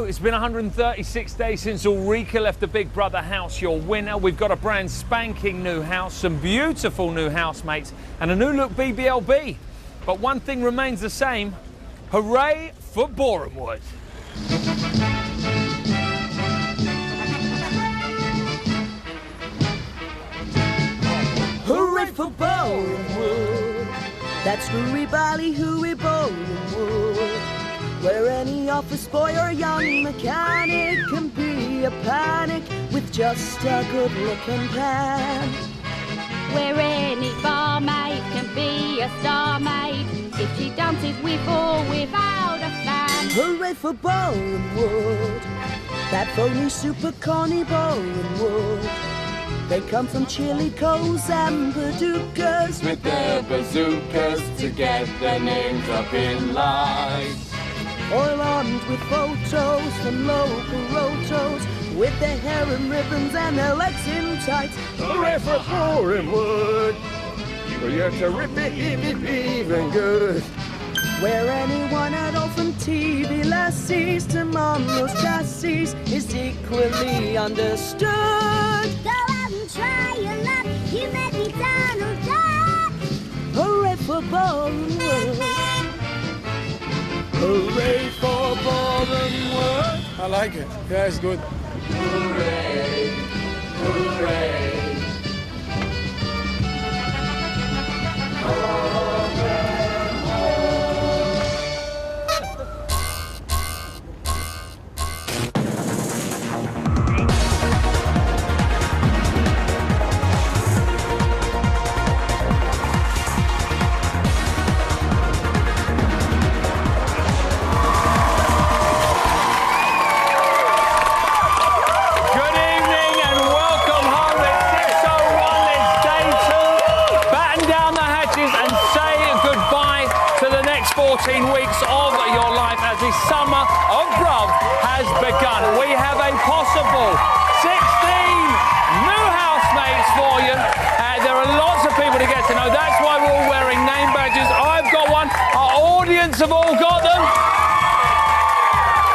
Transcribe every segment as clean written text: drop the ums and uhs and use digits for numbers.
It's been 136 days since Ulrika left the Big Brother house, your winner. We've got a brand spanking new house, some beautiful new housemates, and a new look BBLB. But one thing remains the same. Hooray for Borehamwood. Hooray for Borehamwood. That's hooray bally hooray Borehamwood. Where any office boy or young mechanic can be a panic with just a good-looking plan. Where any barmaid can be a star maid if she dances with or without a fan. Hooray for Borehamwood, that phony super Connie Borehamwood. They come from chili coals and Paducas with their bazookas to get their names up in lights. All armed with photos from local rotos, with their hair in ribbons and their legs in tights. Hooray for Borehamwood! Well, you're terrific, even good. Where anyone at all from TV lassies to tomorrow's chassis is equally understood. Go out and try your luck, you may be Donald Duck. Hooray for Borehamwood. Hooray for Borehamwood! I like it. Yeah, it's good. Hooray! Hooray! Weeks of your life as the summer of Bruv has begun. We have a possible 16 new housemates for you. There are lots of people to get to know. That's why we're all wearing name badges. I've got one. Our audience have all got them.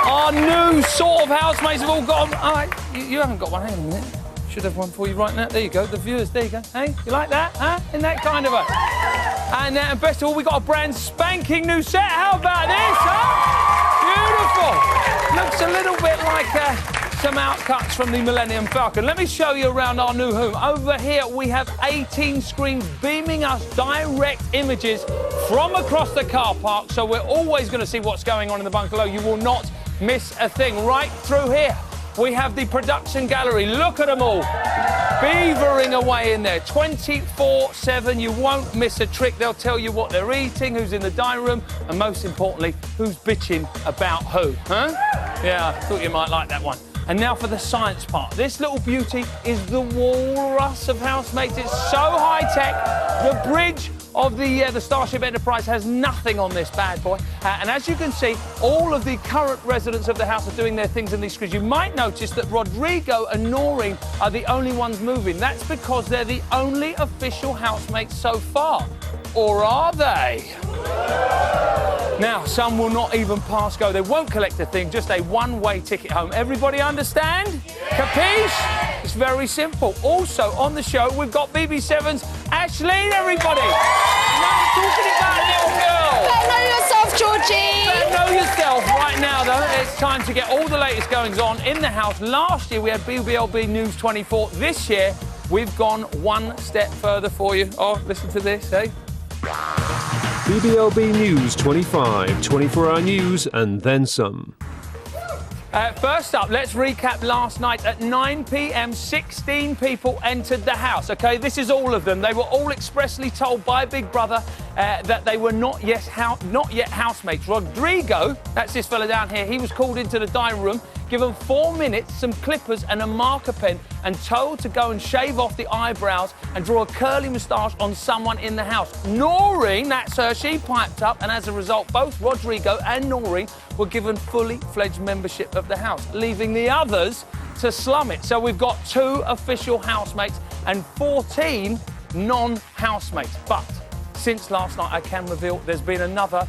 Our new sort of housemates have all got them. All right, you haven't got one. Hang on a minute. Should have one for you right now. There you go. The viewers, there you go. Hey, you like that? Huh? Isn't that kind of a... And best of all, we've got a brand spanking new set. How about this, huh? Beautiful. Looks a little bit like some outcuts from the Millennium Falcon. Let me show you around our new home. Over here, we have 18 screens beaming us direct images from across the car park. So we're always going to see what's going on in the bungalow. You will not miss a thing. Right through here, we have the production gallery. Look at them all. Beavering away in there 24/7. You won't miss a trick. They'll tell you what they're eating, who's in the dining room, and most importantly, who's bitching about who. Huh? Yeah, I thought you might like that one. And now for the science part. This little beauty is the walrus of housemates. It's so high-tech. The bridge of the Starship Enterprise has nothing on this bad boy. And as you can see, all of the current residents of the house are doing their things in these screens. You might notice that Rodrigo and Noreen are the only ones moving. That's because they're the only official housemates so far. Or are they? Now, some will not even pass go. They won't collect a thing, just a one-way ticket home. Everybody understand? Capiche? It's very simple. Also, on the show, we've got BB7's Ashleen, everybody. Now I'm talking about a little girl. Better know yourself, Georgie. Better know yourself. Right now, though, it's time to get all the latest goings-on in the house. Last year, we had BBLB News 24. This year, we've gone one step further for you. Oh, listen to this, eh? BBLB News 25, 24-hour news and then some. First up, let's recap last night at 9 p.m. 16 people entered the house, OK? This is all of them. They were all expressly told by Big Brother that they were not yet housemates. Rodrigo, that's this fella down here, he was called into the dining room, given 4 minutes, some clippers and a marker pen, and told to go and shave off the eyebrows and draw a curly moustache on someone in the house. Noreen, that's her, she piped up, and as a result, both Rodrigo and Noreen were given fully fledged membership of the house, leaving the others to slum it. So we've got 2 official housemates and 14 non-housemates. But since last night, I can reveal there's been another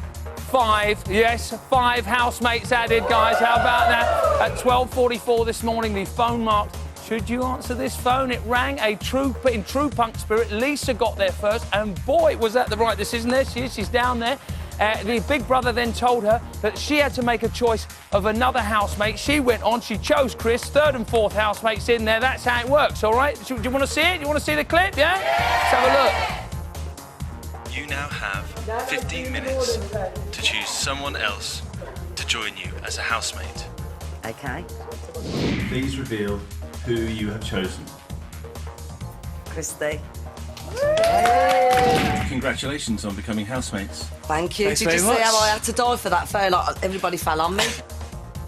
5 housemates added, guys. How about that? At 12:44 this morning, the phone marked, should you answer this phone? It rang. In true punk spirit, Lisa got there first, and boy, was that the right decision. There she is, she's down there. The big brother then told her that she had to make a choice of another housemate. She went on, she chose Chris, third and fourth housemates in there. That's how it works, all right? Do you want to see it? You want to see the clip, yeah? Let's have a look. You now have 15 minutes to choose someone else to join you as a housemate. Okay. Please reveal who you have chosen. Christy. Congratulations on becoming housemates. Thank you. Thanks Did you very see much. how I had to die for that fair? Like, everybody fell on me.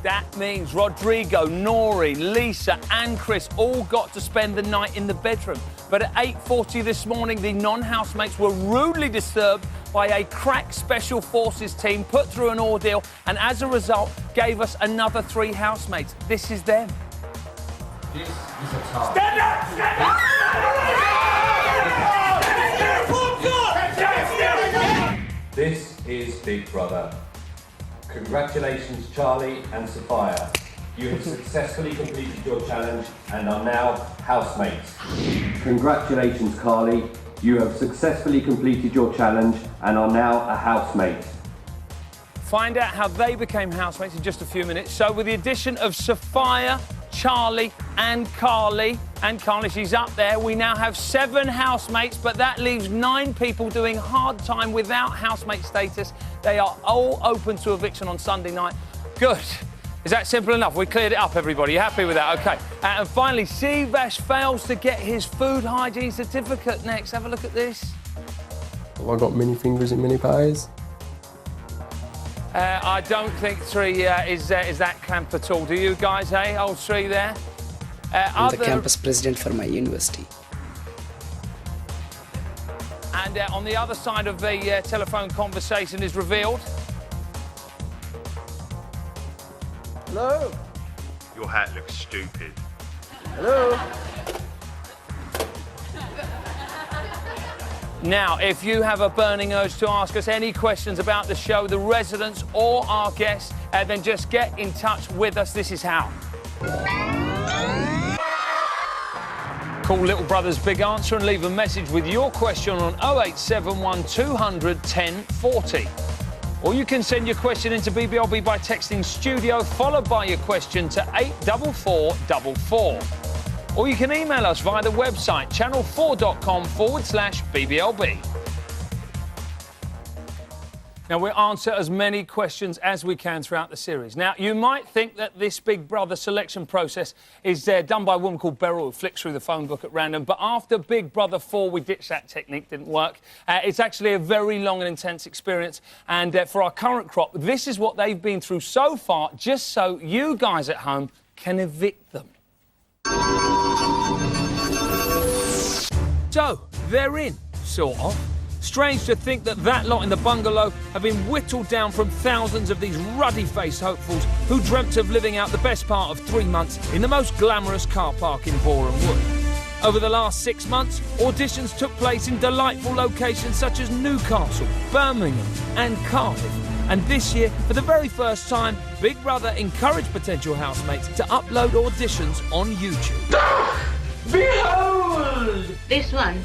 That means Rodrigo, Nori, Lisa and Chris all got to spend the night in the bedroom. But at 8:40 this morning, the non-housemates were rudely disturbed by a crack Special Forces team, put through an ordeal, and as a result, gave us another 3 housemates. This is them. This is a task. Stand up! Stand up! This is Big Brother. Congratulations, Charlie and Sophia. You have successfully completed your challenge and are now housemates. Congratulations, Carly. You have successfully completed your challenge and are now a housemate. Find out how they became housemates in just a few minutes. So with the addition of Sophia, Charlie and Carly, she's up there, we now have 7 housemates, but that leaves 9 people doing hard time without housemate status. They are all open to eviction on Sunday night. Good. Is that simple enough? We cleared it up, everybody. You happy with that? OK. And finally, Sivash fails to get his food hygiene certificate next. Have a look at this. Have I got many fingers in many pies? I don't think 3 is that camp at all. Do you guys, eh? Old 3 there? I'm the campus president for my university. And on the other side of the telephone conversation is revealed. Hello? Your hat looks stupid. Hello? Now, if you have a burning urge to ask us any questions about the show, the residents or our guests, then just get in touch with us. This is how. Call Little Brother's Big Answer and leave a message with your question on 0871 200 1040. Or you can send your question into BBLB by texting studio followed by your question to 84444. Or you can email us via the website channel4.com/BBLB. Now, we'll answer as many questions as we can throughout the series. Now, you might think that this Big Brother selection process is done by a woman called Beryl, who flicks through the phone book at random. But after Big Brother 4, we ditched that technique, didn't work. It's actually a very long and intense experience. And for our current crop, this is what they've been through so far, just so you guys at home can evict them. So, they're in, sort of. Strange to think that lot in the bungalow have been whittled down from thousands of these ruddy-faced hopefuls who dreamt of living out the best part of 3 months in the most glamorous car park in Boreham Wood. Over the last 6 months, auditions took place in delightful locations such as Newcastle, Birmingham and Cardiff. And this year, for the very first time, Big Brother encouraged potential housemates to upload auditions on YouTube. Behold! This one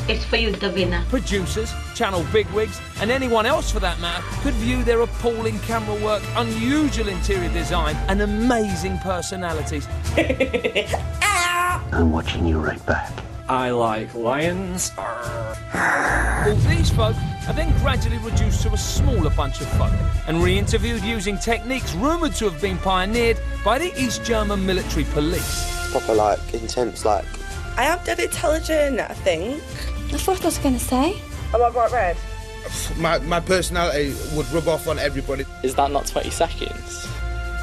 is for you, Davina. Producers, channel bigwigs, and anyone else for that matter could view their appalling camera work, unusual interior design, and amazing personalities. I'm watching you right back. I like lions. All these folk are then gradually reduced to a smaller bunch of folk and re-interviewed using techniques rumoured to have been pioneered by the East German military police. Proper, like, intense, like... I am dead intelligent, I think. That's what I was going to say. Am I bright red? My personality would rub off on everybody. Is that not 20 seconds?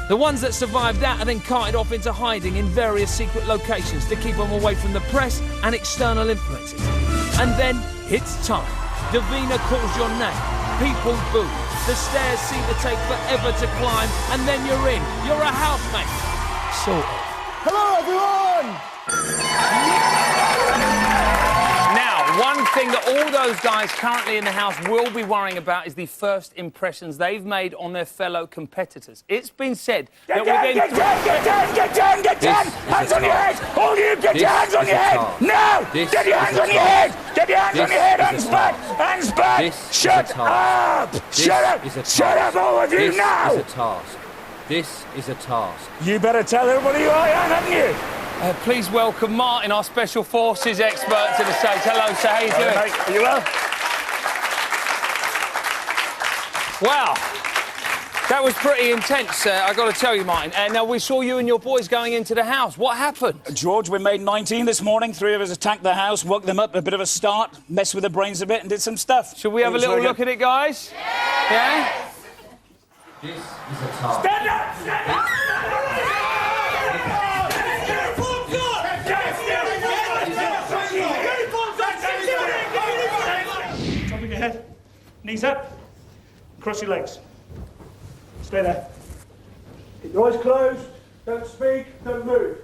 The ones that survived that are then carted off into hiding in various secret locations to keep them away from the press and external influences. And then it's time. Davina calls your name. People boo. The stairs seem to take forever to climb, and then you're in. You're a housemate. Sort of. Hello, everyone! Now, One thing that all those guys currently in the house will be worrying about is the first impressions they've made on their fellow competitors. It's been said that within... Get down! Hands on your head! All you, get your hands on your head! No! Get your hands on your head! Get your hands on your head! Hands back! Hands back! Shut up! Shut up! Shut up, all of you now! This is a task. This is a task. You better tell everybody who I am, haven't you? Please welcome Martin, our Special Forces expert, to the stage. Hello, sir. How you doing? Mate. Are you well? Wow. That was pretty intense, I've got to tell you, Martin. Now, we saw you and your boys going into the house. What happened? George, we made 19 this morning. 3 of us attacked the house, woke them up, a bit of a start, messed with their brains a bit and did some stuff. Should we have a little look at it, guys? Yeah? This is a task. Stand up! Stand up! Dropping your head. Knees up. Cross your legs. Stay there. Keep your eyes closed. Don't speak. Don't move.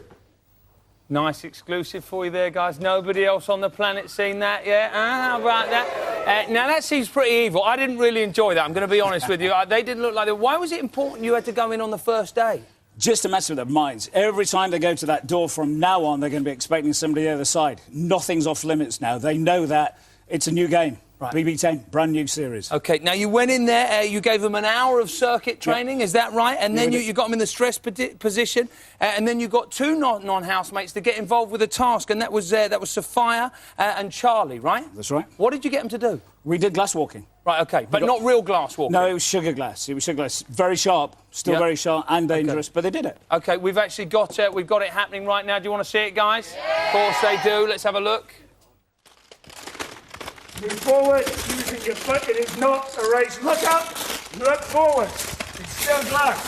Nice exclusive for you there, guys. Nobody else on the planet seen that yet? How about that? Now, that seems pretty evil. I didn't really enjoy that, I'm going to be honest with you. They didn't look like that. Why was it important you had to go in on the first day? Just to mess with their minds. Every time they go to that door from now on, they're going to be expecting somebody the other side. Nothing's off limits now. They know that it's a new game. Right. BB10, brand new series. OK, now you went in there, you gave them an hour of circuit training, is that right? And then you got them in the stress position, and then you got 2 non-housemates to get involved with the task, and that was Sophia and Charlie, right? That's right. What did you get them to do? We did glass walking. Right, OK, but not real glass walking? No, it was sugar glass. It was sugar glass. Very sharp, still very sharp and dangerous, but they did it. OK, we've actually got it happening right now. Do you want to see it, guys? Yeah. Of course they do. Let's have a look. Move forward, using your foot. It is not a race. Look up, look forward. It's still glass.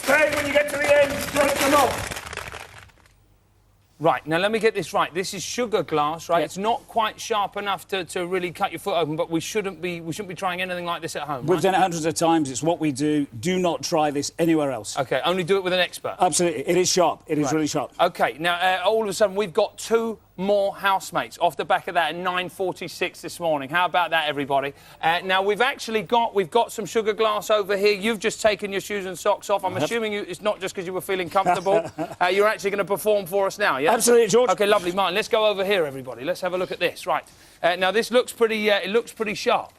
Stay when you get to the end, break them off. Right, now let me get this right. This is sugar glass, right? Yep. It's not quite sharp enough to really cut your foot open, but we shouldn't be trying anything like this at home. We've done it hundreds of times. It's what we do. Do not try this anywhere else. OK, only do it with an expert. Absolutely. It is sharp. It is really sharp. OK, now, all of a sudden, we've got 2 more housemates off the back of that at 9:46 this morning. How about that, everybody? Now, we've got some sugar glass over here. You've just taken your shoes and socks off. I'm assuming it's not just because you were feeling comfortable. You're actually going to perform for us now, yeah? Absolutely, George. OK, lovely. Martin, let's go over here, everybody. Let's have a look at this. Right. Now, this looks pretty... it looks pretty sharp.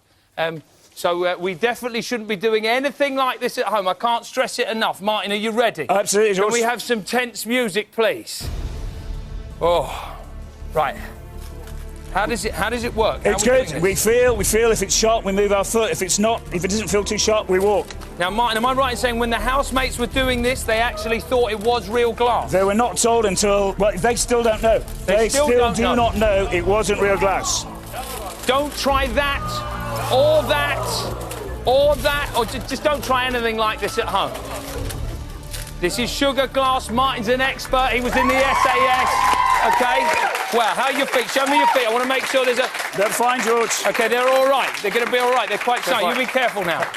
So we definitely shouldn't be doing anything like this at home. I can't stress it enough. Martin, are you ready? Absolutely, George. Can we have some tense music, please? Oh... Right. How does it work? It's good. We feel if it's sharp, we move our foot. If it's not, if it doesn't feel too sharp, we walk. Now, Martin, am I right in saying when the housemates were doing this, they actually thought it was real glass? They were not told until... Well, they still don't know. They still do not know it wasn't real glass. Don't try that, or just don't try anything like this at home. This is sugar glass. Martin's an expert. He was in the SAS. OK? Well, how are your feet? Show me your feet. I want to make sure there's a... They're fine, George. OK, they're all right. They're going to be all right. They're quite sound. You be careful now.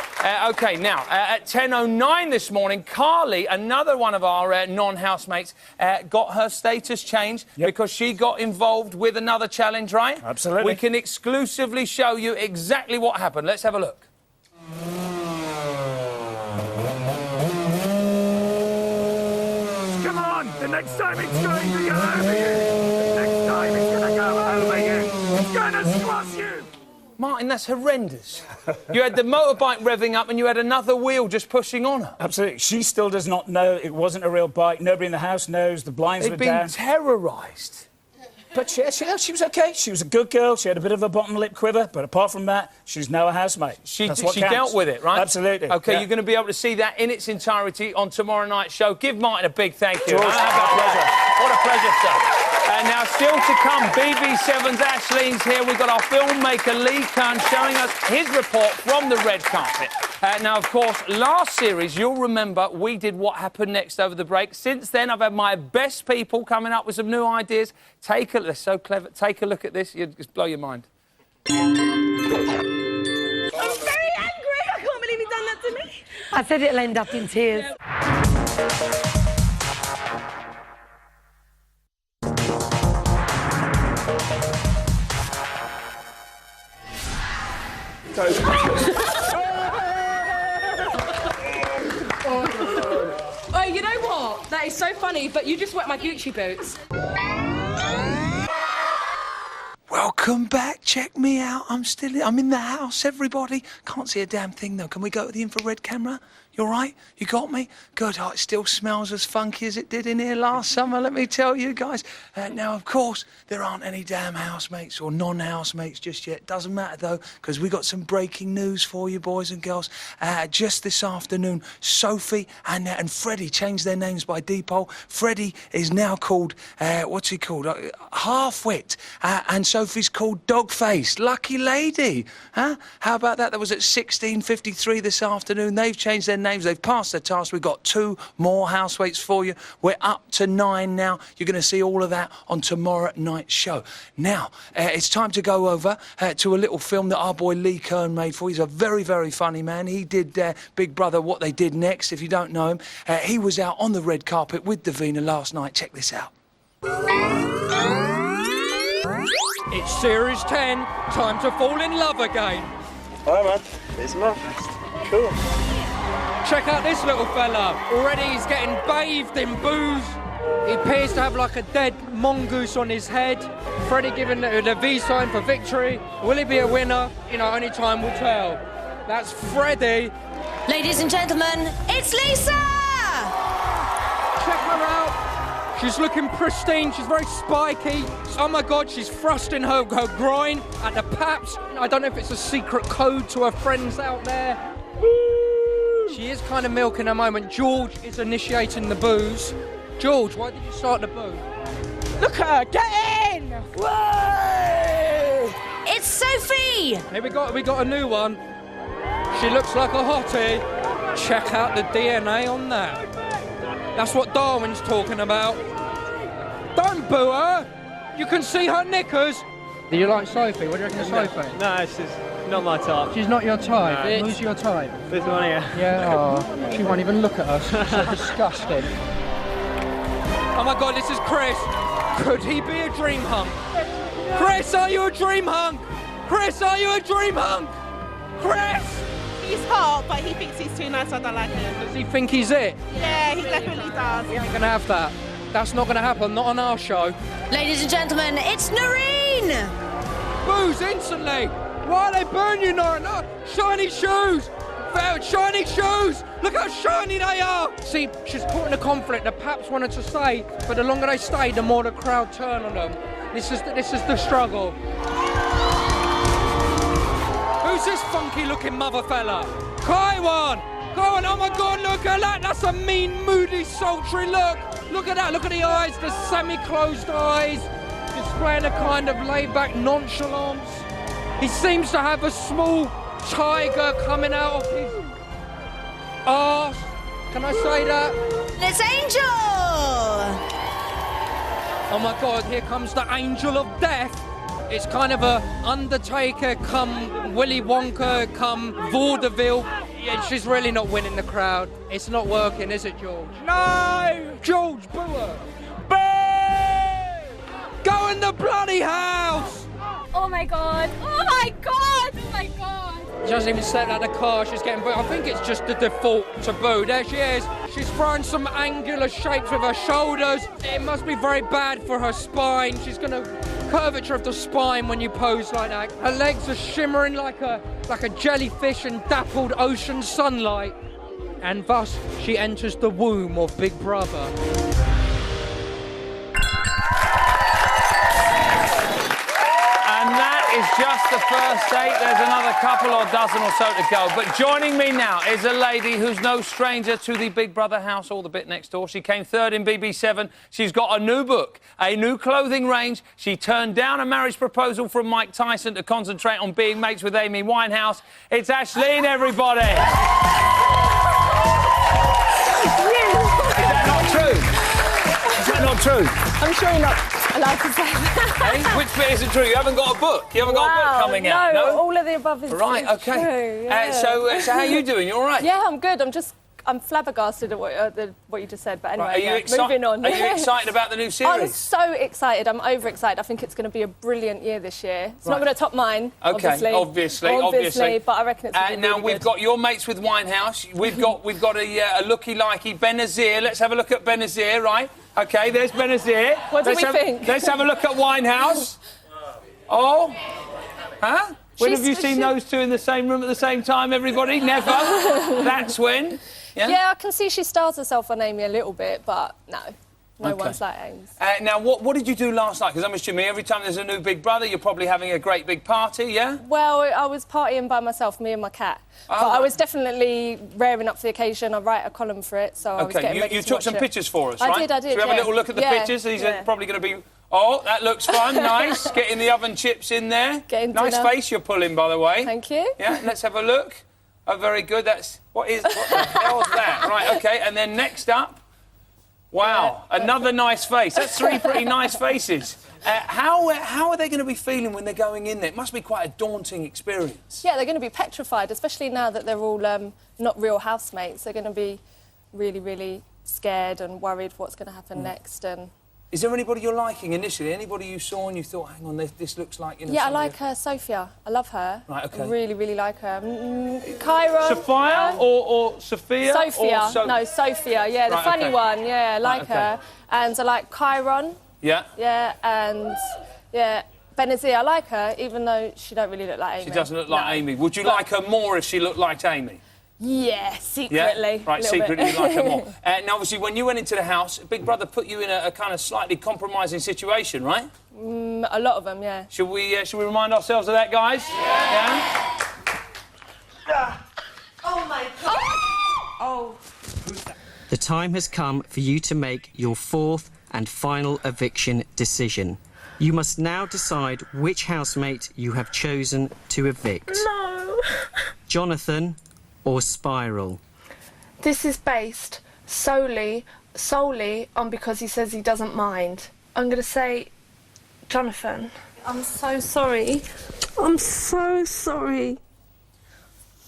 OK, now, at 10:09 this morning, Carly, another one of our non-housemates, got her status changed because she got involved with another challenge, right? Absolutely. We can exclusively show you exactly what happened. Let's have a look. Come on! The next time it's going to go over you! The next time it's going to go over you! It's going to squash you! Martin, that's horrendous. You had the motorbike revving up and you had another wheel just pushing on her. Absolutely. She still does not know it wasn't a real bike. Nobody in the house knows. The blinds were down. They've been terrorised. But she was OK. She was a good girl. She had a bit of a bottom lip quiver. But apart from that, she's now a housemate. She dealt with it, right? Absolutely. OK, you're going to be able to see that in its entirety on tomorrow night's show. Give Martin a big thank you. George, what a pleasure, sir. And now, still to come, BB7's Ashleen's here. We've got our filmmaker, Lee Kern, showing us his report from the red carpet. Now, of course, last series, you'll remember, we did What Happened Next over the break. Since then, I've had my best people coming up with some new ideas. They're so clever. Take a look at this. You'll just blow your mind. I'm very angry. I can't believe you've done that to me. I said it'll end up in tears. Oh, you know what? That is so funny, but you just wet my Gucci boots. Welcome back. Check me out. I'm in the house, everybody. Can't see a damn thing, though. Can we go to the infrared camera? You all right? You got me? Good. Oh, it still smells as funky as it did in here last summer, let me tell you guys. Now, of course, there aren't any damn housemates or non-housemates just yet. Doesn't matter, though, because we got some breaking news for you, boys and girls. Just this afternoon, Sophie and Freddie changed their names by default. Freddie is now called, what's he called? Half-Wit. And Sophie's called Dogface. Lucky lady. Huh? How about that? That was at 16:53 this afternoon. They've changed their names. They've passed their task. We've got 2 more housemates for you. We're up to 9 now. You're going to see all of that on tomorrow night's show. Now, it's time to go over to a little film that our boy Lee Kern made for you. He's a very, very funny man. He did Big Brother, What They Did Next, if you don't know him. He was out on the red carpet with Davina last night. Check this out. It's Series 10, time to fall in love again. Hi, man. It's Matt. Cool. Check out this little fella. Already he's getting bathed in booze. He appears to have like a dead mongoose on his head. Freddie giving the V sign for victory. Will he be a winner? You know, only time will tell. That's Freddie. Ladies and gentlemen, it's Lisa! Check her out. She's looking pristine, she's very spiky. Oh my God, she's thrusting her groin at the paps. I don't know if it's a secret code to her friends out there. She is kind of milking her moment. George is initiating the booze. George, why did you start the booze? Look at her, get in! Whoa! It's Sophie! Here we got a new one. She looks like a hottie. Check out the DNA on that. That's what Darwin's talking about. Don't boo her! You can see her knickers! Do you like Sophie? What do you reckon of Sophie? No, she's not my type. She's not your type. No. Who's your type? This one here. Yeah, oh, she won't even look at us. She's so disgusting. Oh my God, this is Chris. Could he be a dream hunk? Chris, are you a dream hunk? Chris, are you a dream hunk? Chris! He's hot, but he thinks he's too nice, I don't like him. Does he think he's it? Yeah, he definitely does. We ain't gonna have that. That's not gonna happen, not on our show. Ladies and gentlemen, it's Noreen! Booze instantly! Why they burn you, Noreen? Oh, shiny shoes! Shiny shoes! Look how shiny they are! See, she's caught in a conflict. The Paps wanted to stay, but the longer they stay, the more the crowd turn on them. This is the struggle. Who's this funky-looking mother fella? Kaiwan! Kaiwan, oh my God, look at that! That's a mean, moody, sultry look! Look at that, look at the eyes, the semi-closed eyes, displaying a kind of laid-back nonchalance. He seems to have a small tiger coming out of his arse. Can I say that? It's Angel! Oh my God, here comes the Angel of Death. It's kind of a Undertaker come Willy Wonka come vaudeville. Yeah, she's really not winning the crowd. It's not working, is it, George? No! George, boo her! Boo! Go in the bloody house! Oh my God! Oh my God! Oh my God! She hasn't even stepped out of the car, she's getting booed. I think it's just the default to boo. There she is. She's throwing some angular shapes with her shoulders. It must be very bad for her spine. She's gonna curvature of the spine when you pose like that. Her legs are shimmering like a jellyfish in dappled ocean sunlight. And thus, she enters the womb of Big Brother. And that is just the first 8. There's another couple or dozen or so to go. But joining me now is a lady who's no stranger to the Big Brother house or the bit next door. She came 3rd in BB7. She's got a new book, a new clothing range. She turned down a marriage proposal from Mike Tyson to concentrate on being mates with Amy Winehouse. It's Ashleen, everybody. Is that not true? Is that not true? I'm sure you're not allowed to say that. Hey, which bit isn't true? You haven't got a book. You haven't got a book coming out. No, all of the above is right. Okay. True, yeah. So how are you doing? You all right? Yeah, I'm good. I'm just I'm flabbergasted at what you just said, but anyway, Right, moving on. Are you excited about the new series? I'm so excited. I'm overexcited. I think it's going to be a brilliant year this year. It's not going to top mine, obviously, but I reckon it's going to be now really we've got your mates with Winehouse. We've got a looky-likey Benazir. Let's have a look at Benazir, right? OK, there's Benazir. What do we think? Let's have a look at Winehouse. Oh, huh? When have you seen those two in the same room at the same time, everybody? Never. That's when. Yeah, I can see she stars herself on Amy a little bit, but no one's like Ames. Now, what did you do last night? Because I'm assuming every time there's a new Big Brother, you're probably having a great big party, yeah? Well, I was partying by myself, me and my cat. But I was definitely raring up for the occasion. I write a column for it, so I was getting ready you took some pictures for us, right? I did, Should we have a little look at the pictures? These are probably going to be... Oh, that looks fun, nice. Getting the oven chips in there. Nice face you're pulling, by the way. Thank you. Yeah, let's have a look. Oh, very good. What the hell's that? Right, OK, and then next up... Wow, another nice face. That's 3 pretty nice faces. How are they going to be feeling when they're going in there? It must be quite a daunting experience. Yeah, they're going to be petrified, especially now that they're all not real housemates. They're going to be really, really scared and worried what's going to happen next. And is there anybody you're liking initially? Anybody you saw and you thought, hang on, this looks like... Yeah, I like Sophia. I love her. Right, OK. I really, really like her. Chiron. Sophia or Sophia? Sophia. No, Sophia, yeah, the funny one. Yeah, I like her. And I like Chiron. Yeah. Yeah, and, Benazir, I like her, even though she don't really look like Amy. She doesn't look like Amy. Would you like her more if she looked like Amy? Yeah, secretly. Yeah? Right, secretly you like her more. Now, obviously, when you went into the house, Big Brother put you in a kind of slightly compromising situation, right? A lot of them, yeah. Should we remind ourselves of that, guys? Yeah? Oh, my God. Oh. The time has come for you to make your fourth and final eviction decision. You must now decide which housemate you have chosen to evict. No. Jonathan or Spiral? This is based solely on because he says he doesn't mind. I'm going to say Jonathan. I'm so sorry. I'm so sorry.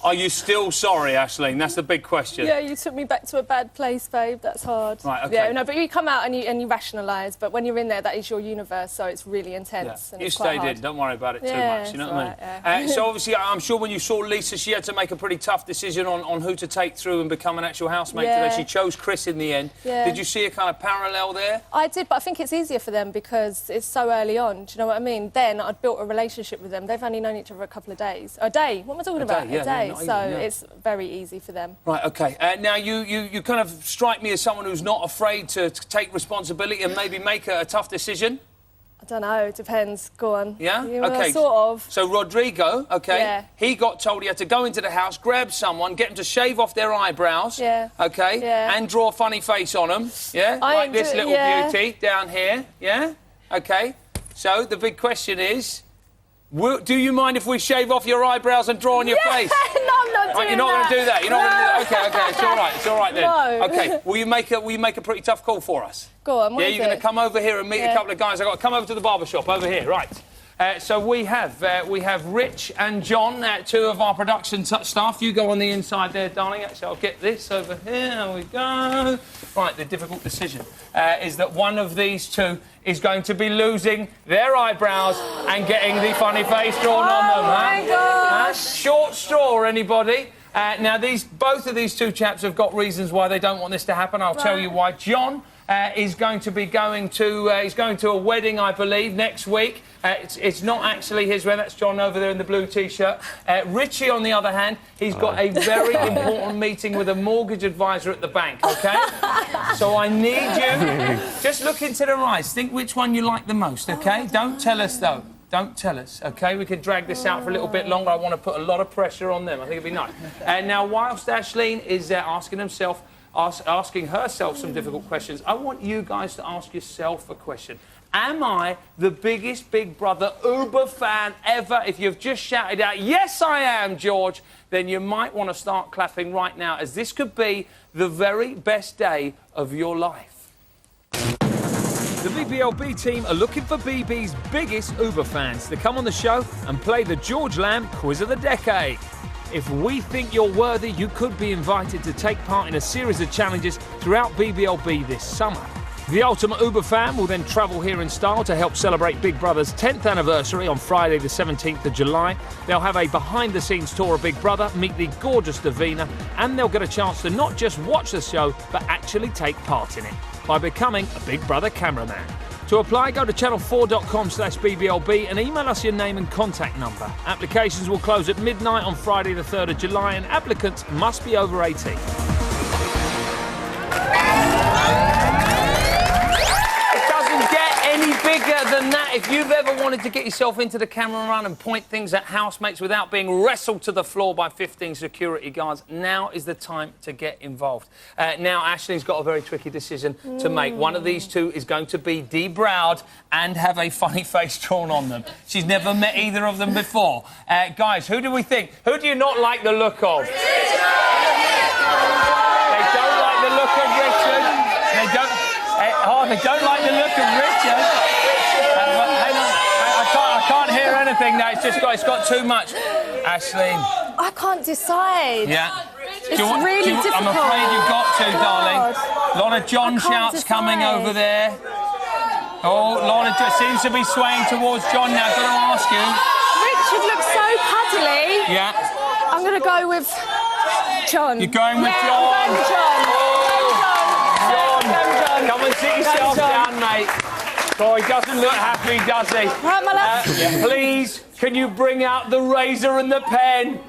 Are you still sorry, Aisling? That's the big question. Yeah, you took me back to a bad place, babe. That's hard. Right, OK. Yeah, no, but you come out and you rationalise, but when you're in there, that is your universe, so it's really intense. Yeah. And you it's quite stayed hard. in. Don't worry about it too much. You know what I mean? Yeah. So obviously, I'm sure when you saw Lisa, she had to make a pretty tough decision on who to take through and become an actual housemate today. She chose Chris in the end. Yeah. Did you see a kind of parallel there? I did, but I think it's easier for them because it's so early on. Do you know what I mean? Then I'd built a relationship with them. They've only known each other a couple of days. A day. What am I talking about? A day. So it's very easy for them. Right, OK. Now, you kind of strike me as someone who's not afraid to take responsibility and maybe make a tough decision. I don't know, it depends. Go on. Yeah? OK. Sort of. So Rodrigo, OK, he got told he had to go into the house, grab someone, get them to shave off their eyebrows, OK, and draw a funny face on them, like this little beauty down here, OK. So the big question is, do you mind if we shave off your eyebrows and draw on your face? No, I'm not doing You're not going to do that? You're not going to do that? OK, it's all right then. No. OK, will you make a pretty tough call for us? Go on, what is you're going to come over here and meet a couple of guys. I've got to come over to the barber shop over here, right. So we have Rich and John, two of our production staff. You go on the inside there, darling. Actually, I'll get this over here. There we go. Right, the difficult decision is that one of these two is going to be losing their eyebrows and getting the funny face drawn on them. Oh, my gosh. Short straw, anybody? Now, both of these two chaps have got reasons why they don't want this to happen. I'll tell you why. John is going to be going to a wedding, I believe, next week. It's not actually his wedding. That's John over there in the blue T-shirt. Richie, on the other hand, he's got a very important meeting with a mortgage advisor at the bank, OK? So I need you... Just look into their eyes. Think which one you like the most, OK? Don't tell us, though. Don't tell us, OK? We could drag this out for a little bit longer. I want to put a lot of pressure on them. I think it'd be nice. And now, whilst Aisling is asking herself some difficult questions, I want you guys to ask yourself a question. Am I the biggest Big Brother Uber fan ever? If you've just shouted out, yes, I am, George, then you might want to start clapping right now, as this could be the very best day of your life. The BBLB team are looking for BB's biggest Uber fans to come on the show and play the George Lamb Quiz of the Decade. If we think you're worthy, you could be invited to take part in a series of challenges throughout BBLB this summer. The Ultimate Uber fan will then travel here in style to help celebrate Big Brother's 10th anniversary on Friday the 17th of July. They'll have a behind-the-scenes tour of Big Brother, meet the gorgeous Davina, and they'll get a chance to not just watch the show, but actually take part in it by becoming a Big Brother cameraman. To apply, go to channel4.com/BBLB and email us your name and contact number. Applications will close at midnight on Friday the 3rd of July and applicants must be over 18. Any bigger than that. If you've ever wanted to get yourself into the camera run and point things at housemates without being wrestled to the floor by 15 security guards, now is the time to get involved. Now, Aisling's got a very tricky decision to make. One of these two is going to be debrowed and have a funny face drawn on them. She's never met either of them before. Guys, who do we think? Who do you not like the look of? Richard! They don't like the look of Richard. They don't like the look of Richard. Hang on, I can't hear anything now. It's got too much. Aisling. I can't decide. Yeah. It's really difficult. I'm afraid you've got to, darling. A lot of John shouts coming over there. Oh, Lorna seems to be swaying towards John now. Got to ask you. Richard looks so cuddly. Yeah. I'm going to go with John. You're going with John? I'm going with John. Come and sit yourself down, mate. Oh, he doesn't look happy, does he? Right, my love. Please, can you bring out the razor and the pen?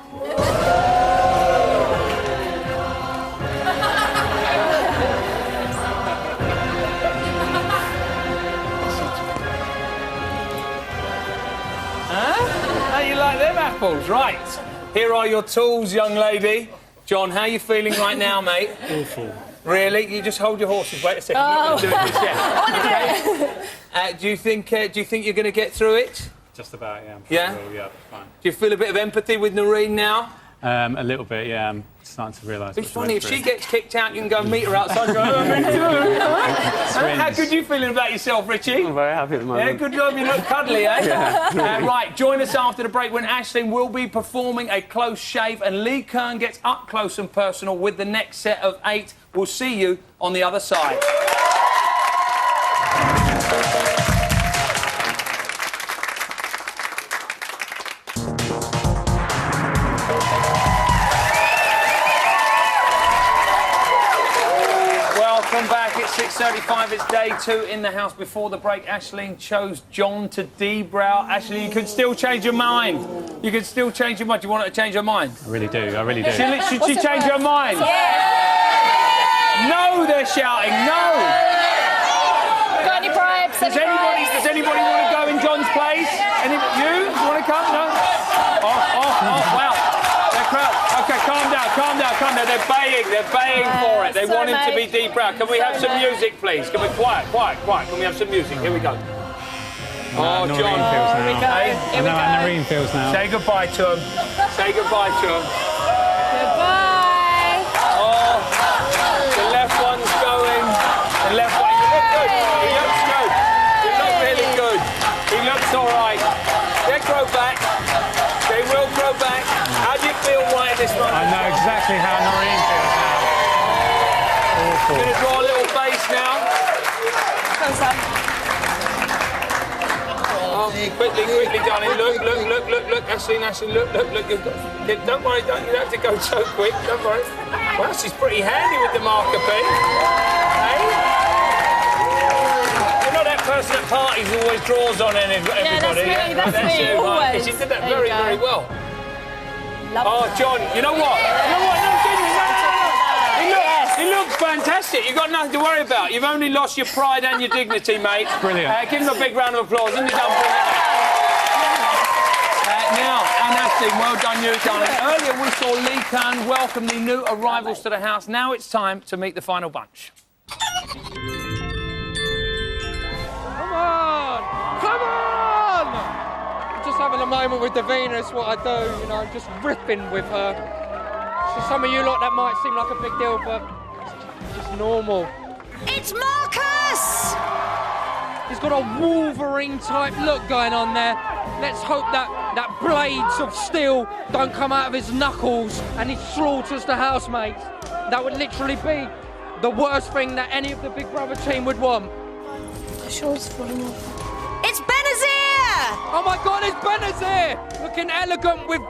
Huh? How you like them apples? Right. Here are your tools, young lady. John, how are you feeling right now, mate? Awful. Really? You just hold your horses. Wait a second. Oh. I'm not going to do it just yet. I want to do it. Do you think you're going to get through it? Just about, yeah. Yeah? Yeah, fine. Do you feel a bit of empathy with Noreen now? A little bit, yeah. I'm starting to realise. It's funny, if she gets kicked out, you can go and meet her outside and go, oh, me too. How good are you feeling about yourself, Richie? I'm very happy at the moment. Yeah, good job. You look cuddly, eh? Yeah. Right, join us after the break when Aisling will be performing a close shave and Lee Kern gets up close and personal with the next set of 8. We'll see you on the other side. Welcome back. It's 6:35. It's day 2 in the house. Before the break, Aisling chose John to debrow. Aisling, you can still change your mind. You can still change your mind. Do you want her to change her mind? I really do. I really do. Should she change her mind? Yeah. No, they're shouting. No. Got any bribes? Does anybody want to go in John's place? You want to come? No. Oh! Wow. Okay, calm down. They're baying for it. They want him to be debrowed. Can we have some music, please? Can we quiet? Can we have some music? Here we go. Oh, Noreen John. feels now. Here we go. I know how Noreen feels now. Say goodbye to him. Goodbye. Oh, the left one's going. The left one. You look good. He looks good. You look really good. He looks all right. They grow back. They will grow back. How do you feel right at this moment? I know exactly how Noreen feels now. Awful. I'm going to draw a little base now. Oh, quickly, darling. Look. Aisling, look. Don't worry, you don't have to go so quick. Don't worry. Well, she's pretty handy with the marker pen. Hey? You're not that person at parties who always draws on everybody. Yeah, that's me. You, right? Always. She did that There very, you go. very well. Love Oh, John, you know what? Yes. He looks fantastic. You've got nothing to worry about. You've only lost your pride and your dignity, mate. Brilliant. Give him a big round of applause. Isn't he done brilliantly? Now, and Aisling, well done you, darling. Earlier we saw Lee Kern welcome the new arrivals to the house. Now it's time to meet the final bunch. Come on! Just having a moment with Davina is what I do, just riffing with her. To some of you lot, that might seem like a big deal, but it's just normal. It's Marcus! He's got a Wolverine-type look going on there. Let's hope that that blades of steel don't come out of his knuckles and he slaughters the housemates. That would literally be the worst thing that any of the Big Brother team would want. The shawl's falling off. It's Benazir! Oh my God, it's Benazir! Looking elegant with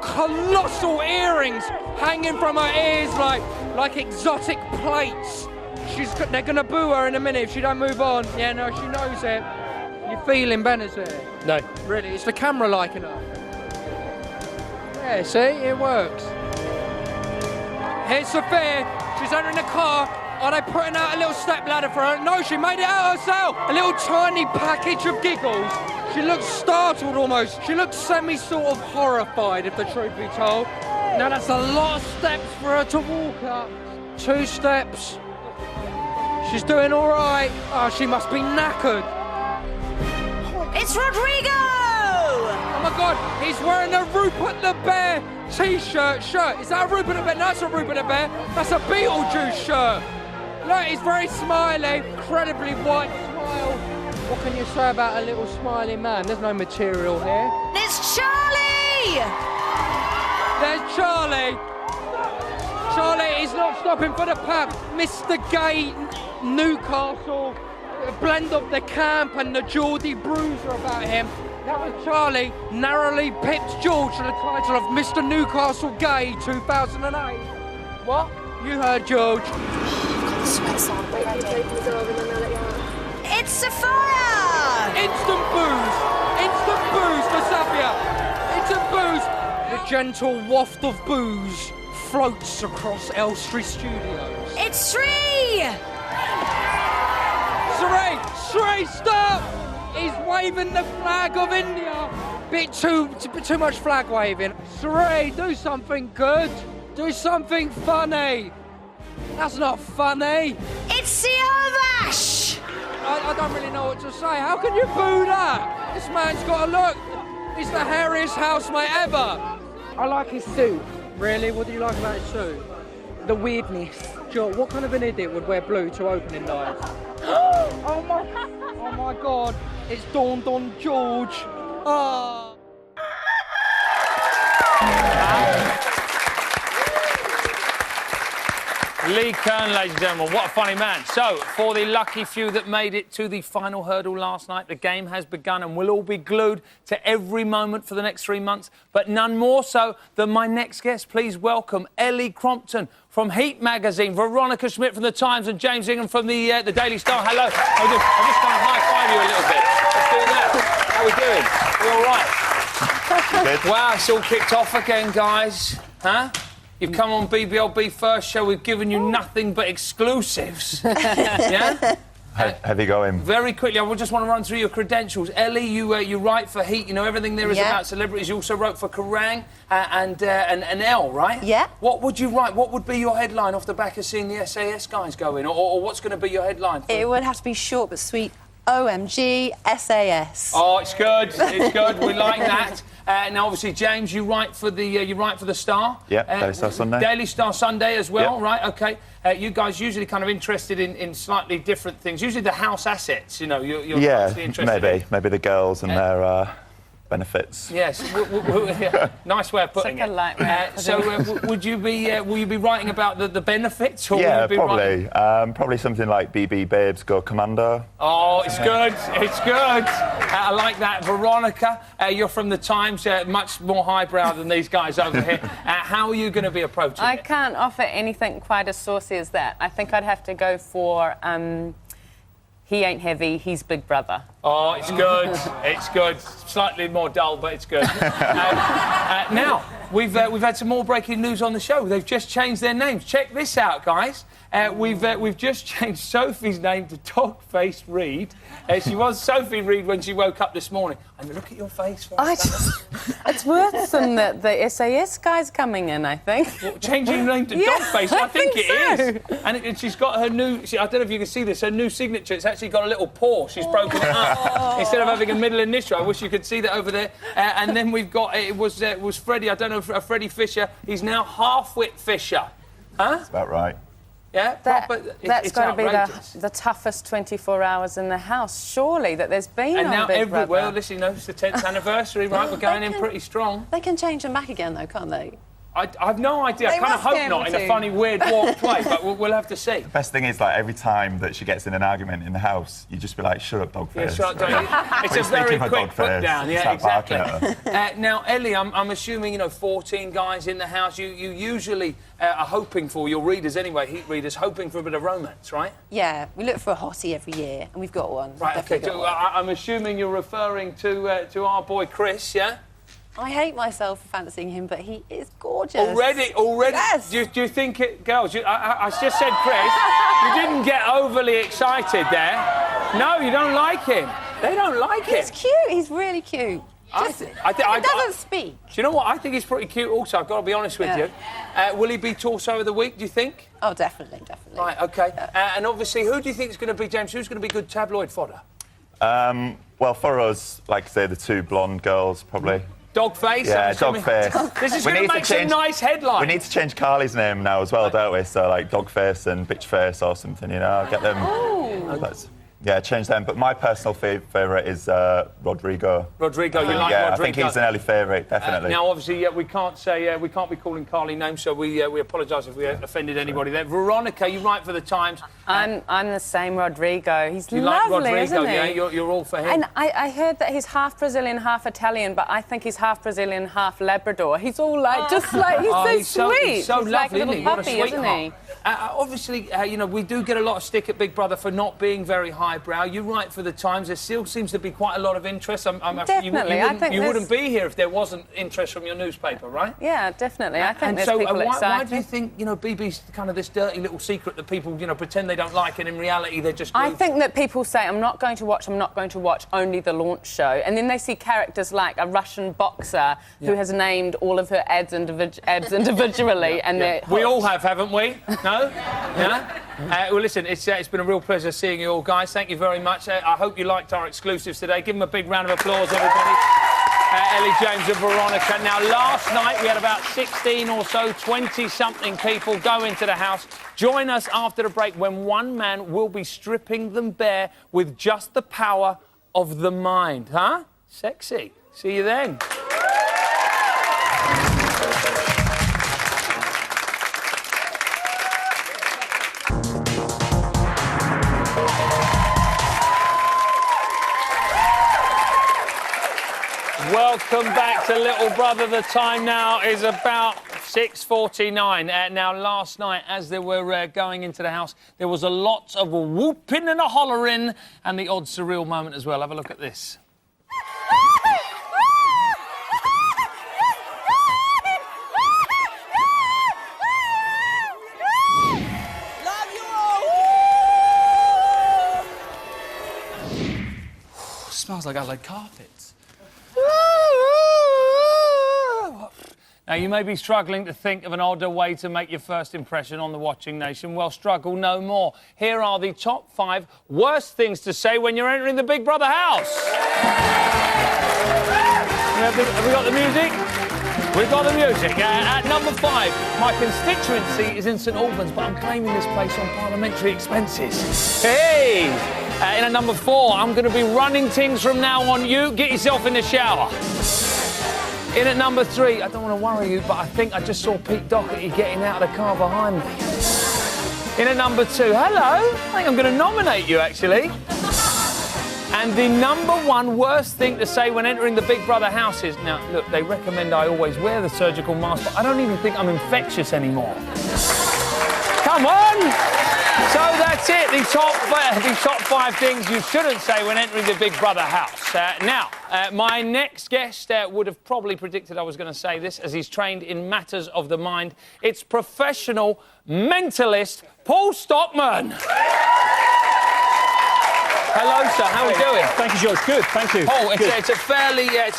colossal earrings hanging from her ears like exotic plates. They're gonna boo her in a minute if she don't move on. Yeah, no, she knows it. You feeling Benazir? No. Really? It's the camera liking her. Yeah, see? It works. Here's Sophia. She's entering the car. Are they putting out a little step ladder for her? No, she made it out herself. A little tiny package of giggles. She looks startled almost. She looks sort of horrified, if the truth be told. Now that's a lot of steps for her to walk up. 2 steps. She's doing all right. Oh, she must be knackered. It's Rodrigo! Oh my God, he's wearing a Rupert the Bear t-shirt shirt. Is that a Rupert the Bear? No, that's a Rupert the Bear. That's a Beetlejuice shirt. Look, he's very smiley, incredibly white smile. What can you say about a little smiley man? There's no material here. It's Charlie! There's Charlie. Charlie is not stopping for the pub. Mr. Gay, Newcastle, a blend of the camp and the Geordie bruiser about him. That was Charlie, narrowly pipped George to the title of Mr. Newcastle Gay 2008. What? You heard George. It's Sophia! Instant booze for Sophia. Instant booze. The gentle waft of booze floats across Elstree Studios. It's Sri! Sri, stop! He's waving the flag of India. Bit too much flag waving. Sri, do something good. Do something funny. That's not funny. It's Siavash! I don't really know what to say. How can you boo that? This man's got a look. He's the hairiest housemate ever. I like his suit. Really? What do you like about his suit? The weirdness. Joe, what kind of an idiot would wear blue to opening night? Oh my God. It's dawned on George. Oh. Lee Kern, ladies and gentlemen, what a funny man. So, for the lucky few that made it to the final hurdle last night, the game has begun and we'll all be glued to every moment for the next 3 months, but none more so than my next guest. Please welcome Ellie Crompton from Heat magazine, Veronica Schmidt from The Times and James Ingham from the Daily Star. Hello. I'll just kind of high-five you a little bit. Let's do that. How we doing? We all right? Good. Wow, it's all kicked off again, guys. Huh? You've come on BBLB first show. We've given you nothing but exclusives. Yeah? Heavy going. Very quickly, I just want to run through your credentials. Ellie, you write for Heat. You know everything there is about celebrities. You also wrote for Kerrang and Elle, right? Yeah. What would you write? What would be your headline off the back of seeing the SAS guys go in? Or what's going to be your headline? It would have to be short but sweet. OMG SAS. Oh, it's good. It's good. We like that. Now, obviously, James, you write for the Star. Yeah, Daily Star Sunday. Daily Star Sunday as well, yep. Right? OK. You guys usually kind of interested in slightly different things. Usually the house assets, you know. You're mostly interested maybe the girls and their benefits. Yes. Yeah. Nice way of putting it. Will you be writing about the benefits? Or yeah, will you be probably. Writing... Probably something like BB Babes Go Commando. Oh, it's good. It's good. I like that. Veronica, you're from The Times, much more highbrow than these guys over here. How are you going to be approaching it? I can't offer anything quite as saucy as that. I think I'd have to go for... He ain't heavy, he's Big Brother. Oh, it's good. It's good. Slightly more dull, but it's good. Now, we've had some more breaking news on the show. They've just changed their names. Check this out, guys. We've just changed Sophie's name to Dogface Reed. She was Sophie Reed when she woke up this morning. And look at your face. It's worse than the SAS guy's coming in, I think. What, changing your name to Dogface? I think it is. And she's got her new... I don't know if you can see this. Her new signature, it's actually got a little paw. She's broken it up. Instead of having a middle initial. I wish you could see that over there. And then we've got... It was Freddie. I don't know, Freddie Fisher. He's now Half-Wit Fisher. Huh? That's about right. Yeah, That's got to be the toughest 24 hours in the house, surely, that there's been and on now Big Brother. Well, listen, you know, it's the 10th anniversary, right? We're going in pretty strong. They can change them back again, though, can't they? I've no idea. I kind of hope not in a funny, weird, warped way, but we'll have to see. The best thing is, like, every time that she gets in an argument in the house, you just be like, shut up, dog face. Yeah, shut up, dog. It's a very quick put down. Yeah, exactly. Now, Ellie, I'm assuming, you know, 14 guys in the house. You usually are hoping for, your readers anyway, Heat readers, hoping for a bit of romance, right? Yeah, we look for a hottie every year, and we've got one. Right, OK. So, I'm assuming you're referring to our boy Chris, yeah? I hate myself for fancying him, but he is gorgeous. Already? Yes. Do you think it... Girls, I just said Chris. You didn't get overly excited there. No, you don't like him. They don't like him. He's cute. He's really cute. He doesn't speak. Do you know what? I think he's pretty cute also, I've got to be honest with you. Will he be Torso of the Week, do you think? Oh, definitely. Right, OK. And obviously, who do you think is going to be, James, who's going to be good tabloid fodder? Well, for us, like I say, the two blonde girls, probably. Dogface? Yeah, Dogface. This is going to make some nice headlines. We need to change Carly's name now as well, don't we? So, like, Dogface and Bitchface or something, you know? Get them... Yeah, change them. But my personal favourite is Rodrigo. Rodrigo, you like Rodrigo? Yeah, I think he's an early favourite, definitely. Now, obviously, we can't say we can't be calling Carly names, so we apologise if we offended anybody there. Veronica, you write for the Times. I'm the same Rodrigo. He's you lovely, like Rodrigo, isn't he? Yeah, you're all for him. And I heard that he's half Brazilian, half Italian, but I think he's half Brazilian, half Labrador. He's all like, just like, he's so sweet. He's so he's lovely, like a little isn't he? puppy, isn't he? Obviously, you know, we do get a lot of stick at Big Brother for not being very highbrow. You write for the Times. There still seems to be quite a lot of interest. Definitely. You wouldn't be here if there wasn't interest from your newspaper, right? Yeah, definitely. I think there's so, people excited. why do you think, you know, BB's kind of this dirty little secret that people, you know, pretend they don't like, and in reality they're just... I think that people say, I'm not going to watch only the launch show, and then they see characters like a Russian boxer who has named all of her abs individually, and they're... We all have, haven't we? No? Yeah? Well, listen, it's been a real pleasure seeing you all, guys. Thank you very much. I hope you liked our exclusives today. Give them a big round of applause, everybody. Ellie, James and Veronica. Now, last night we had about 16 or so, 20-something people go into the house. Join us after the break when one man will be stripping them bare with just the power of the mind. Huh? Sexy. See you then. Welcome back to Little Brother. The time now is about 6:49. Now, last night, as they were going into the house, there was a lot of whooping and a hollering and the odd surreal moment as well. Have a look at this. Smells like allied carpets. Now, you may be struggling to think of an odder way to make your first impression on the watching nation. Well, struggle no more. Here are the top 5 worst things to say when you're entering the Big Brother house. Have we got the music? We've got the music. At number 5, my constituency is in St Albans, but I'm claiming this place on parliamentary expenses. Hey! In at number 4, I'm going to be running things from now on. You get yourself in the shower. In at number 3, I don't want to worry you, but I think I just saw Pete Doherty getting out of the car behind me. In at number 2, hello. I think I'm going to nominate you, actually. And the number 1 worst thing to say when entering the Big Brother house is, now, look, they recommend I always wear the surgical mask, but I don't even think I'm infectious anymore. Come on! So that's it, the top 5 things you shouldn't say when entering the Big Brother house. Now, my next guest would have probably predicted I was going to say this, as he's trained in matters of the mind. It's professional mentalist Paul Stockman. Hello, sir. How are we doing? Thank you, George. Good, thank you. Paul, Good. it's a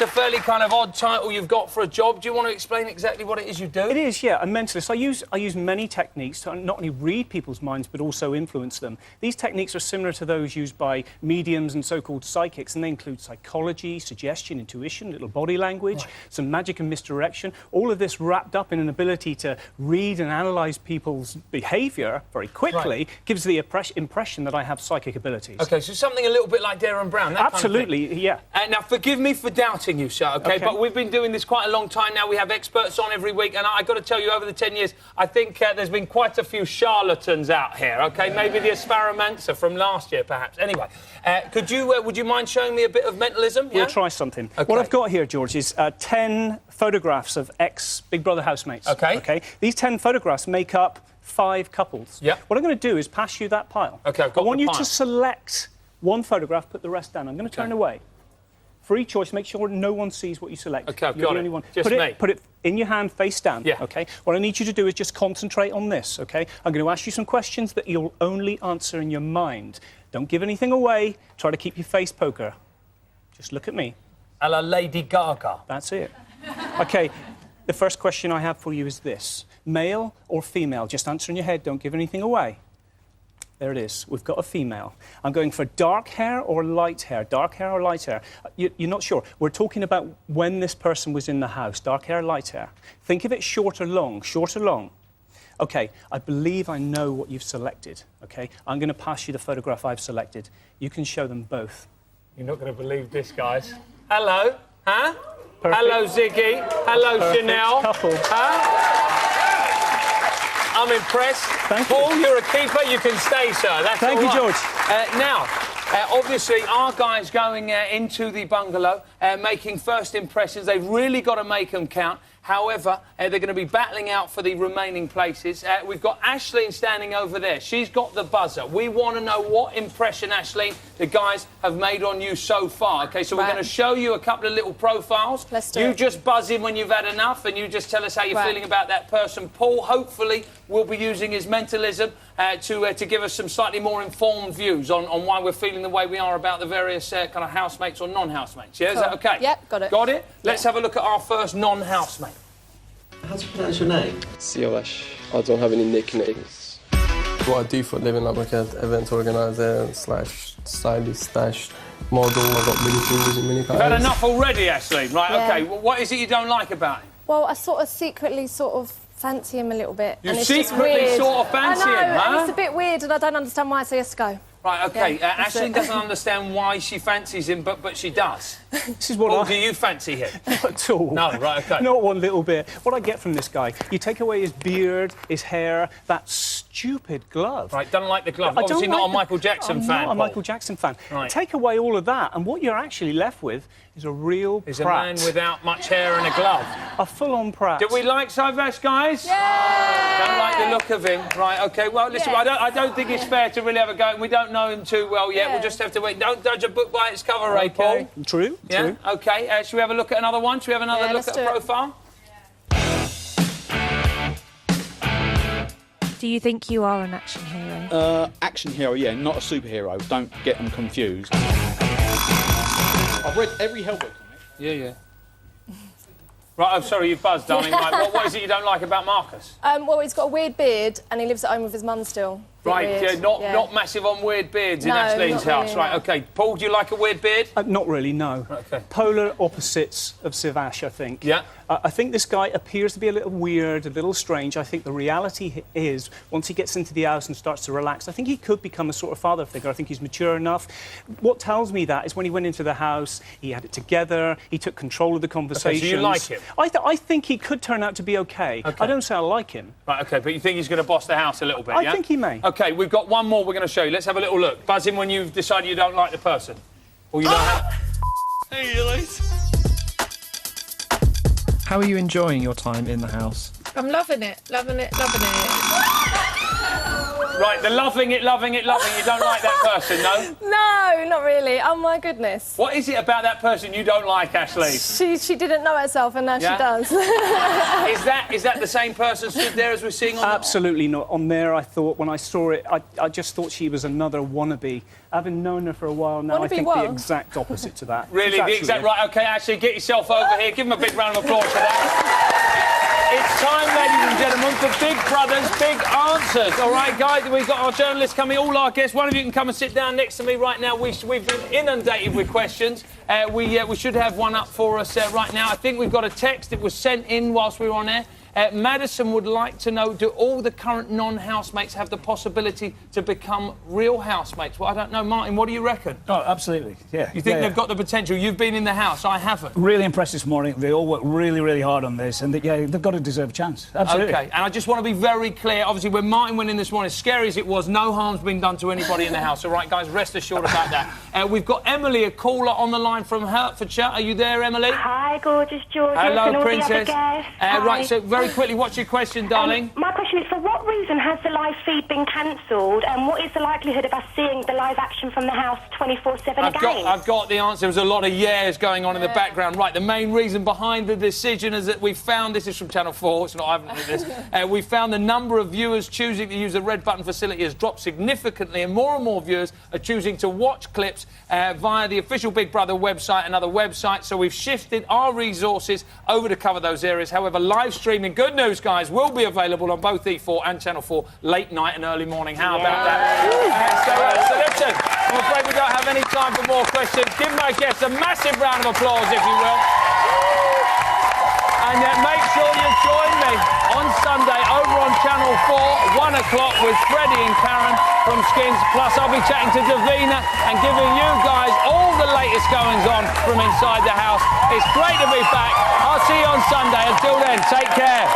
fairly kind of odd title you've got for a job. Do you want to explain exactly what it is you do? It is, yeah, a mentalist. I use many techniques to not only read people's minds but also influence them. These techniques are similar to those used by mediums and so-called psychics, and they include psychology, suggestion, intuition, little body language, some magic and misdirection. All of this wrapped up in an ability to read and analyse people's behaviour very quickly gives the impression that I have psychic abilities. OK, so something a little bit like Darren Brown, that Absolutely, kind of thing. yeah. Now, forgive me for doubting you, sir, OK? But we've been doing this quite a long time now. We have experts on every week, and I've got to tell you, over the 10 years, I think there's been quite a few charlatans out here, OK? Maybe the Asparamancer from last year, perhaps. Anyway, would you mind showing me a bit of mentalism? Yeah? We'll try something. Okay. What I've got here, George, is 10 photographs of ex-Big Brother housemates. OK. These 10 photographs make up 5 couples. Yeah. What I'm going to do is pass you that pile. OK, I've got I want the you pile. to select one photograph, put the rest down. I'm going to turn away. Free choice, make sure no one sees what you select. OK, I've You're got the it. only one. Just me. Put it in your hand, face down. Yeah. OK. What I need you to do is just concentrate on this, OK? I'm going to ask you some questions that you'll only answer in your mind. Don't give anything away. Try to keep your face poker. Just look at me. A la Lady Gaga. That's it. OK, the first question I have for you is this. Male or female? Just answer in your head. Don't give anything away. There it is. We've got a female. I'm going for dark hair or light hair. Dark hair or light hair? You're not sure. We're talking about when this person was in the house. Dark hair, light hair. Think of it short or long. Short or long. OK, I believe I know what you've selected. OK, I'm going to pass you the photograph I've selected. You can show them both. You're not going to believe this, guys. Hello. Huh? Perfect. Hello, Ziggy. Hello, Perfect Chanel. couple. Huh? I'm impressed. Thank Paul, you're a keeper. You can stay, sir. That's Thank all you, right. George. Now, obviously, our guys going into the bungalow, making first impressions. They've really got to make them count. However, they're going to be battling out for the remaining places. We've got Aisling standing over there. She's got the buzzer. We want to know what impression, Aisling, the guys have made on you so far. OK, so we're going to show you a couple of little profiles. Let's do you it. just buzz in when you've had enough, and you just tell us how you're feeling about that person. Paul, hopefully, will be using his mentalism to give us some slightly more informed views on why we're feeling the way we are about the various kind of housemates or non-housemates. Yeah, is that OK? Yep, got it. Got it? Let's have a look at our first non-housemate. How do you pronounce your name? Siavash. I don't have any nicknames. What I do for a living, I'm like an event organizer / stylist / model. I've got mini fingers and mini patterns. You've had enough already, Aisling. Right, Yeah. OK. Well, what is it you don't like about him? Well, I sort of secretly fancy him a little bit. You and it's just secretly weird. sort of fancy I know, him, huh? and it's a bit weird and I don't understand why, so yes, go. Right, OK. Yeah, that's Aisling it. doesn't understand why she fancies him, but she does. This is what Or do you fancy him? Not at all. No, right, OK. Not one little bit. What I get from this guy, you take away his beard, his hair, that stupid glove. Right, don't like the glove. I don't Obviously not like a Michael Jackson I'm fan, not a Paul. Michael Jackson fan. Right. Take away all of that, and what you're actually left with is a real He's a prat. man without much hair and a glove. A full-on prat. Do we like Siavash, guys? Yeah! Don't like the look of him. Right, OK. Well, listen, Yes. I don't think it's fair to really have a go. We don't know him too well yet. Yeah. We'll just have to wait. Don't judge a book by its cover, Ray Paul. True, Yeah? true. OK. Should we have a look at another one? Should we have another Yeah, look let's at a do it. profile? Do you think you are an action hero? Action hero, yeah, not a superhero. Don't get them confused. I've read every Hellboy comic. Yeah. Right, I'm sorry, you've buzzed, darling. Right, what is it you don't like about Marcus? Well, he's got a weird beard and he lives at home with his mum still. Bit Right, weird. not massive on weird beards in No, Aisling's not house. really, Right, no. OK. Paul, do you like a weird beard? Not really, no. OK. Polar opposites of Siavash, I think. Yeah. I think this guy appears to be a little weird, a little strange. I think the reality is, once he gets into the house and starts to relax, I think he could become a sort of father figure. I think he's mature enough. What tells me that is when he went into the house, he had it together, he took control of the conversations. OK, so you like him? I think he could turn out to be OK. I don't say I like him. Right, OK, but you think he's going to boss the house a little bit, yeah? I think he may. OK, we've got one more we're going to show you. Let's have a little look. Buzz in when you've decided you don't like the person. Or you don't have... Hey, Elise. How are you enjoying your time in the house? I'm loving it, loving it, loving it. Right, the loving it. You don't like that person, no? No, not really. Oh, my goodness. What is it about that person you don't like, Ashley? She didn't know herself, and now she does. Is that the same person stood there as we're seeing on Absolutely not. On there, I thought, when I saw it, I just thought she was another wannabe. Having known her for a while now, I think the exact opposite to that. Really, the exact right. OK, Ashley, get yourself over here. Give him a big round of applause for that. It's time, ladies and gentlemen, for Big Brother's Big Answers. All right, guys, we've got our journalists coming, all our guests. One of you can come and sit down next to me right now. We've been inundated with questions. We should have one up for us right now. I think we've got a text that was sent in whilst we were on air. Madison would like to know, do all the current non-housemates have the possibility to become real housemates? Well, I don't know. Martin, what do you reckon? Oh, absolutely, yeah. You think they've got the potential? You've been in the house. I haven't. Really impressed this morning. They all worked really, really hard on this, and they've got to deserve a chance. Absolutely. OK, and I just want to be very clear. Obviously, when Martin went in this morning, as scary as it was, no harm's been done to anybody in the house. All right, guys, rest assured about that. We've got Emily, a caller on the line from Hertfordshire. Are you there, Emily? Hi, gorgeous George. Hello, Princess. Right, so very quickly, what's your question, darling? My question is, for what reason has the live feed been cancelled, and what is the likelihood of us seeing the live action from the house 24/7 again? I've got the answer. There's a lot of yeahs going on in the background. Right, the main reason behind the decision is that we found, this is from Channel 4, it's not, I haven't read this, we found the number of viewers choosing to use the red button facility has dropped significantly, and more viewers are choosing to watch clips via the official Big Brother website and other websites, so we've shifted our resources over to cover those areas. However, live streaming, good news, guys, will be available on both E4 and Channel 4 late night and early morning. How about that? So listen, I'm afraid we don't have any time for more questions. Give my guests a massive round of applause, if you will. And make sure you join me on Sunday over on Channel 4, 1 o'clock, with Freddie and Karen from Skins. Plus, I'll be chatting to Davina and giving you guys all the latest goings-on from inside the house. It's great to be back. I'll see you on Sunday. Until then, take care.